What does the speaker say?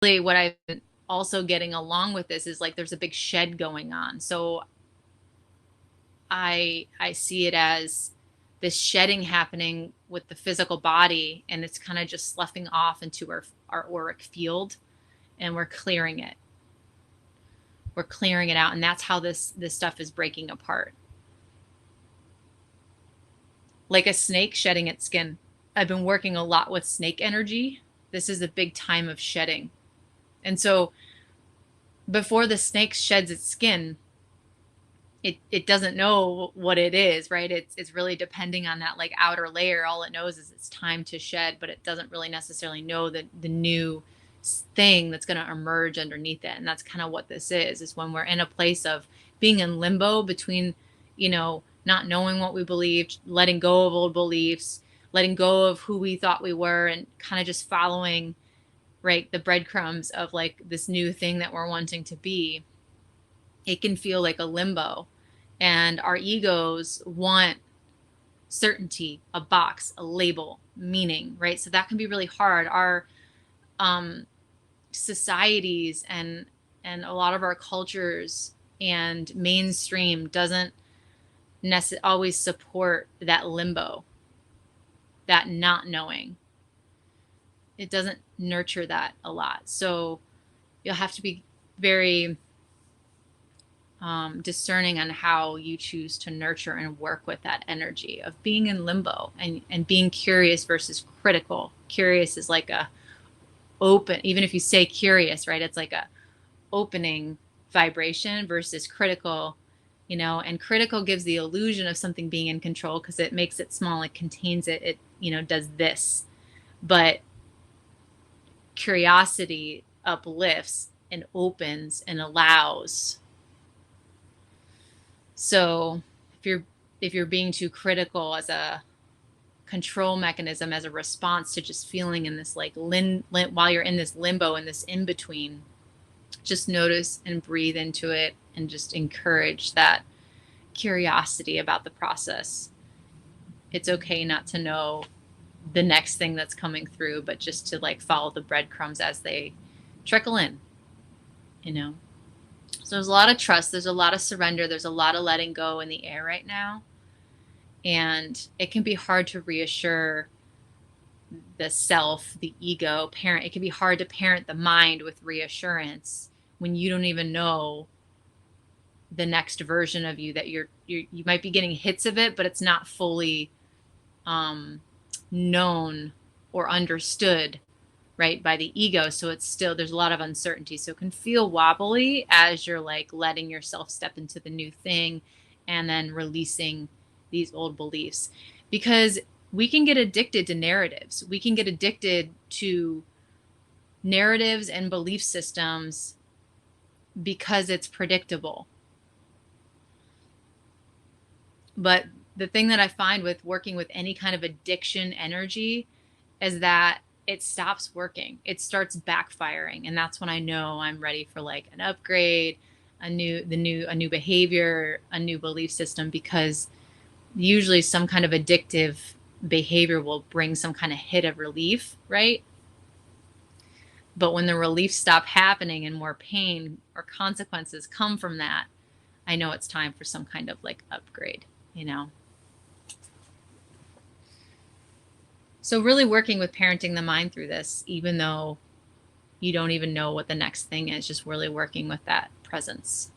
really what I've been also getting along with this is like there's a big shed going on. So I see it as this shedding happening with the physical body, and it's kind of just sloughing off into our auric field, and we're clearing it. We're clearing it out, and that's how this stuff is breaking apart. Like a snake shedding its skin. I've been working a lot with snake energy. This is a big time of shedding. And so before the snake sheds its skin, it doesn't know what it is, right? It's really depending on that like outer layer. All it knows is it's time to shed, but it doesn't really necessarily know the new thing that's going to emerge underneath it. And that's kind of what this is when we're in a place of being in limbo between, not knowing what we believed, letting go of old beliefs, letting go of who we thought we were, and kind of just following, right, the breadcrumbs of like this new thing that we're wanting to be. It can feel like a limbo. And our egos want certainty, a box, a label, meaning, right? So that can be really hard. Our societies and a lot of our cultures and mainstream doesn't always support that limbo, that not knowing. It doesn't nurture that a lot. So you'll have to be very discerning on how you choose to nurture and work with that energy of being in limbo and being curious versus critical. Curious is like a open, even if you say curious, right? It's like a opening vibration versus critical, and critical gives the illusion of something being in control because it makes it small, it contains it, does this. But curiosity uplifts and opens and allows. So if you're being too critical as a control mechanism, as a response to just feeling in this like while you're in this limbo, in this in between, just notice and breathe into it and just encourage that curiosity about the process. It's okay not to know the next thing that's coming through, but just to like follow the breadcrumbs as they trickle in. So there's a lot of trust, there's a lot of surrender, there's a lot of letting go in the air right now. And it can be hard to reassure the self, the ego, parent. It can be hard to parent the mind with reassurance when you don't even know the next version of you, that you might be getting hits of it, but it's not fully known or understood, right, by the ego. So it's still, there's a lot of uncertainty. So it can feel wobbly as you're like letting yourself step into the new thing and then releasing these old beliefs, because we can get addicted to narratives. We can get addicted to narratives and belief systems because it's predictable. But the thing that I find with working with any kind of addiction energy is that it stops working. It starts backfiring. And that's when I know I'm ready for like an upgrade, a new behavior, a new belief system, because usually some kind of addictive behavior will bring some kind of hit of relief, right? But when the relief stop happening and more pain or consequences come from that, I know it's time for some kind of like upgrade, So really working with parenting the mind through this, even though you don't even know what the next thing is, just really working with that presence.